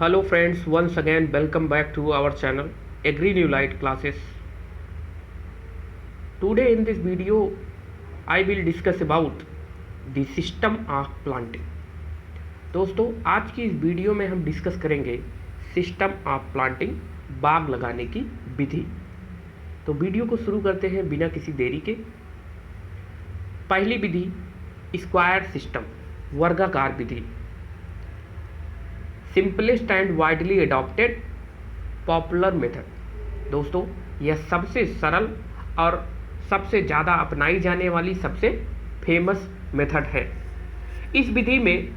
Hello friends, once again welcome back to our channel Agri New Light Classes. Today in this video I will discuss about the system of planting. दोस्तों आज की इस video में हम discuss करेंगे system of planting, बाग लगाने की विधि। तो वीडियो को शुरू करते हैं बिना किसी देरी के। पहली विधि स्क्वायर सिस्टम, वर्गाकार विधि, simplest and widely adopted popular method. दोस्तों यह सबसे सरल और सबसे ज़्यादा अपनाई जाने वाली सबसे फेमस मेथड है। इस विधि में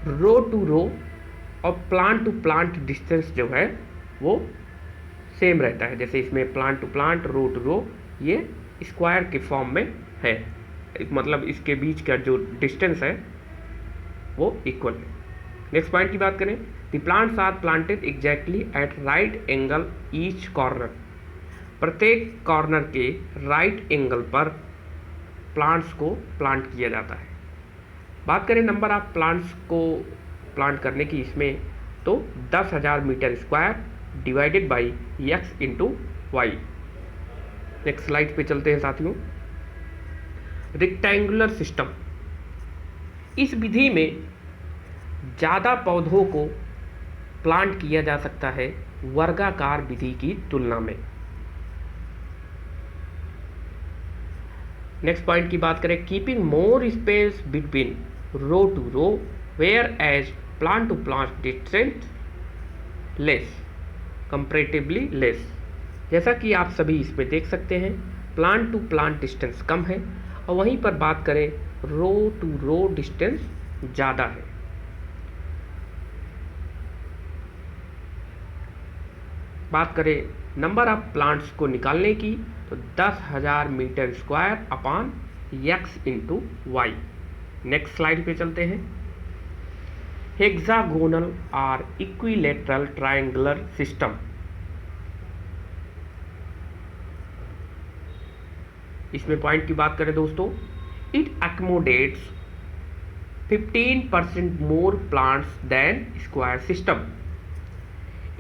रो टू रो और प्लांट टू प्लांट डिस्टेंस जो है वो सेम रहता है। जैसे इसमें plant to plant, row to row, ये स्क्वायर के फॉर्म में है, मतलब इसके बीच का जो डिस्टेंस है वो इक्वल है। नेक्स्ट पॉइंट की बात करें, the plants are planted exactly at right angle each corner. प्रत्येक कॉर्नर के राइट एंगल पर प्लांट्स को प्लांट किया जाता है। बात करें नंबर ऑफ प्लांट्स को प्लांट करने की इसमें, तो 10,000 meter square divided by x into Y. Next slide पे चलते हैं साथियों। रेक्टेंगुलर सिस्टम, इस विधि में ज़्यादा पौधों को प्लांट किया जा सकता है वर्गाकार विधि की तुलना में। नेक्स्ट पॉइंट की बात करें, keeping more space between row to row where as plant to plant distance less, comparatively less. जैसा कि आप सभी इसमें देख सकते हैं, प्लांट टू प्लांट डिस्टेंस कम है और वहीं पर बात करें रो टू रो डिस्टेंस ज़्यादा है। बात करें नंबर ऑफ प्लांट्स को निकालने की, तो 10,000 meter square upon x into Y. Next slide पे चलते हैं। हेक्सागोनल और इक्विलेटरल ट्रायंगुलर सिस्टम, इसमें पॉइंट की बात करें दोस्तों, it accommodates 15% more plants than square system.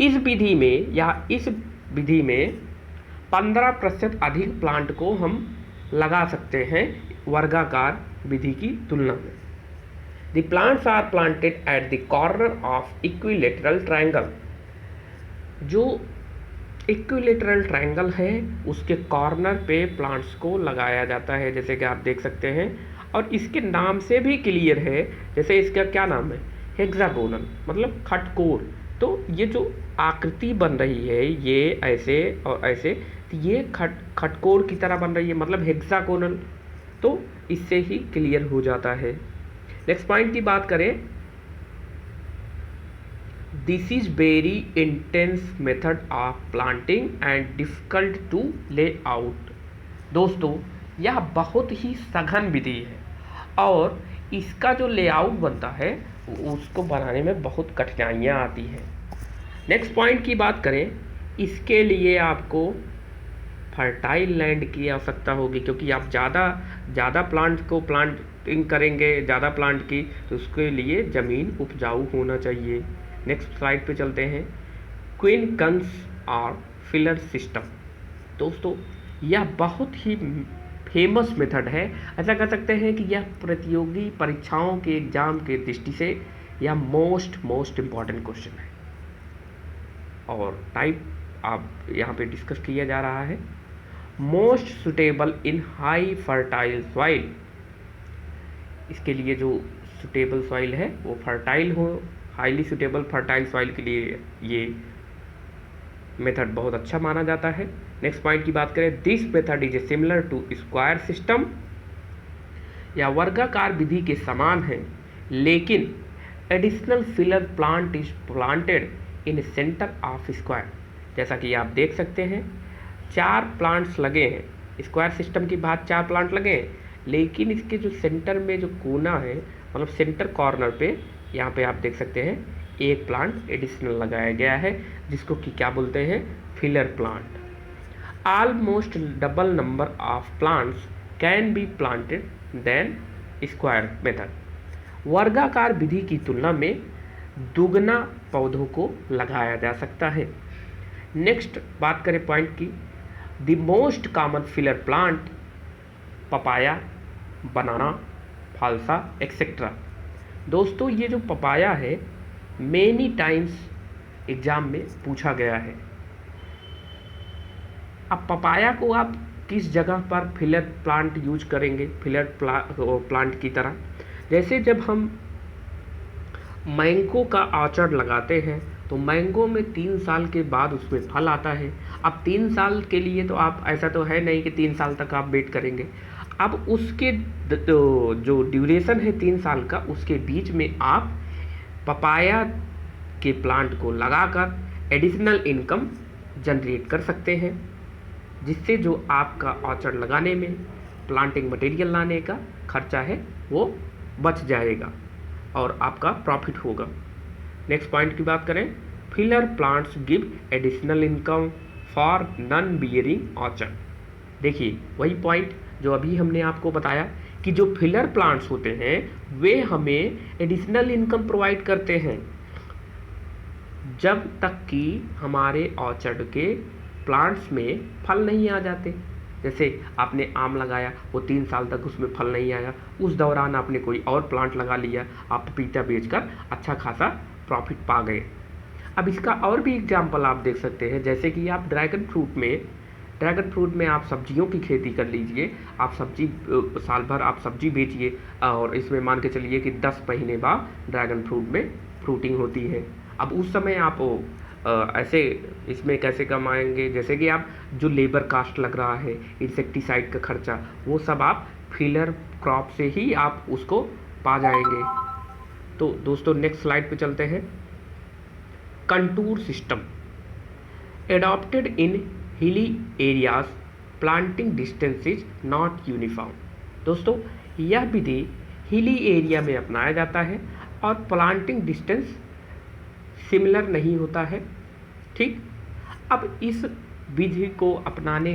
इस विधि में 15% अधिक प्लांट को हम लगा सकते हैं वर्गाकार विधि की तुलना में। The plants are planted at the corner of equilateral triangle. जो इक्विलेटरल ट्रायंगल है उसके कॉर्नर पे प्लांट्स को लगाया जाता है, जैसे कि आप देख सकते हैं। और इसके नाम से भी क्लियर है, जैसे इसका क्या नाम है, हेक्सागोनल, मतलब खटकोर। तो ये जो आकृति बन रही है ये ऐसे और ऐसे, तो ये खटकोर की तरह बन रही है, मतलब हेक्सागोनल। तो इससे ही क्लियर हो जाता है। नेक्स्ट पॉइंट की बात करें, this is very intense method of planting and difficult to lay out. दोस्तों यह बहुत ही सघन विधि है और इसका जो लेआउट बनता है उसको बनाने में बहुत कठिनाइयाँ आती हैं। नेक्स्ट पॉइंट की बात करें, इसके लिए आपको फर्टाइल लैंड की आवश्यकता होगी, क्योंकि आप ज़्यादा प्लांट को प्लांटिंग करेंगे, ज़्यादा प्लांट की, तो उसके लिए ज़मीन उपजाऊ होना चाहिए। नेक्स्ट स्लाइड पे चलते हैं। क्वीन कंस और फिलर सिस्टम, दोस्तों यह बहुत ही फेमस मेथड है। ऐसा कह सकते हैं कि यह प्रतियोगी परीक्षाओं के एग्जाम के दृष्टि से यह मोस्ट इम्पॉर्टेंट क्वेश्चन है और टाइप आप यहाँ पे डिस्कस किया जा रहा है। Most suitable in high fertile soil, इसके लिए जो सुटेबल सॉइल है वो फर्टाइल हो, हाईली सुटेबल फर्टाइल सॉइल के लिए ये मेथड बहुत अच्छा माना जाता है। नेक्स्ट पॉइंट की बात करें, this method is similar to square system, या वर्गाकार विधि के समान है, लेकिन additional filler plant is planted in centre of square. जैसा कि आप देख सकते हैं 4 प्लांट्स लगे हैं, स्क्वायर सिस्टम की बात 4 प्लांट लगे हैं, लेकिन इसके जो सेंटर में जो कोना है, मतलब सेंटर कॉर्नर पे, यहाँ पे आप देख सकते हैं एक प्लांट एडिशनल लगाया गया है, जिसको कि क्या बोलते हैं, filler plant. Almost double number of plants can be planted then square method. वर्गाकार विधि की तुलना में दुगना पौधों को लगाया जा सकता है। नेक्स्ट बात करें पॉइंट की, the most common filler plant papaya, banana, phalsa etcetera. दोस्तों ये जो पपाया है मेनी टाइम्स एग्जाम में पूछा गया है। अब पपाया को आप किस जगह पर फिलर प्लांट यूज करेंगे, फिलर प्लांट की तरह, जैसे जब हम मैंगो का ऑर्चर्ड लगाते हैं तो मैंगो में 3 साल के बाद उसमें फल आता है। अब 3 साल के लिए तो आप, ऐसा तो है नहीं कि 3 साल तक आप वेट करेंगे। अब उसके जो ड्यूरेशन है 3 साल का, उसके बीच में आप पपाया के प्लांट को लगाकर एडिशनल इनकम जनरेट कर सकते हैं, जिससे जो आपका ऑर्चर्ड लगाने में, प्लांटिंग मटेरियल लाने का खर्चा है वो बच जाएगा और आपका प्रॉफिट होगा। नेक्स्ट पॉइंट की बात करें, filler plants give additional income for non bearing orchard. देखिए वही पॉइंट जो अभी हमने आपको बताया कि जो फिलर प्लांट्स होते हैं वे हमें एडिशनल इनकम प्रोवाइड करते हैं जब तक कि हमारे ऑर्चर्ड के प्लांट्स में फल नहीं आ जाते। जैसे आपने आम लगाया, वो 3 साल तक उसमें फल नहीं आया, उस दौरान आपने कोई और प्लांट लगा लिया, आप पपीता बेचकर अच्छा खासा प्रॉफिट पा गए। अब इसका और भी एग्जाम्पल आप देख सकते हैं, जैसे कि आप ड्रैगन फ्रूट में आप सब्जियों की खेती कर लीजिए, आप सब्जी साल भर आप सब्जी बेचिए और इसमें मान के चलिए कि 10 महीने बाद ड्रैगन फ्रूट में फ्रूटिंग होती है। अब उस समय आप ऐसे इसमें कैसे कमाएंगे, जैसे कि आप जो लेबर कास्ट लग रहा है, इंसेक्टिसाइड का खर्चा, वो सब आप फिलर क्रॉप से ही आप उसको पा जाएंगे। तो दोस्तों नेक्स्ट स्लाइड पे चलते हैं। Contour system adopted in hilly areas, planting distance is not uniform. दोस्तों यह विधि हिली एरिया में अपनाया जाता है और प्लांटिंग डिस्टेंस सिमिलर नहीं होता है। ठीक, अब इस विधि को अपनाने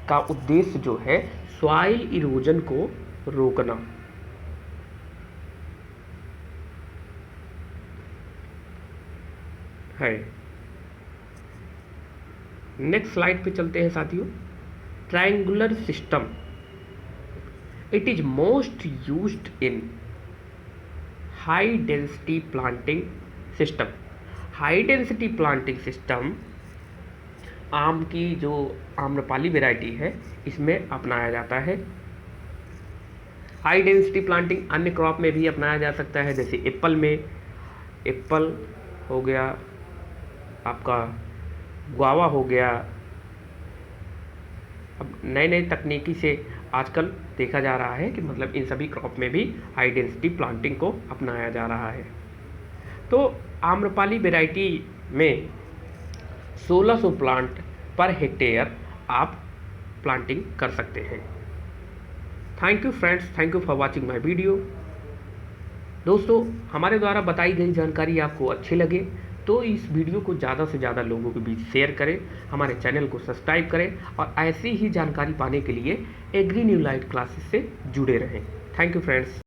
का उद्देश्य जो है सॉइल इरोजन को रोकना है। नेक्स्ट स्लाइड पे चलते हैं साथियों। Triangular system, it is most used in high density planting system. High density planting system आम की जो आम्रपाली वैरायटी है इसमें अपनाया जाता है। हाई डेंसिटी प्लांटिंग अन्य क्रॉप में भी अपनाया जा सकता है, जैसे एप्पल में, एप्पल हो गया, आपका गुआवा हो गया। अब नए नए तकनीकी से आजकल देखा जा रहा है कि मतलब इन सभी क्रॉप में भी हाई डेंसिटी प्लांटिंग को अपनाया जा रहा है। तो आम्रपाली वैरायटी में 1600 प्लांट पर हेक्टेयर आप प्लांटिंग कर सकते हैं। Thank you friends, thank you for watching my video. दोस्तों हमारे द्वारा बताई गई जानकारी आपको अच्छी लगे तो इस वीडियो को ज़्यादा से ज़्यादा लोगों के बीच शेयर करें, हमारे चैनल को सब्सक्राइब करें और ऐसी ही जानकारी पाने के लिए एग्री न्यू लाइट क्लासेस से जुड़े रहें। Thank you friends.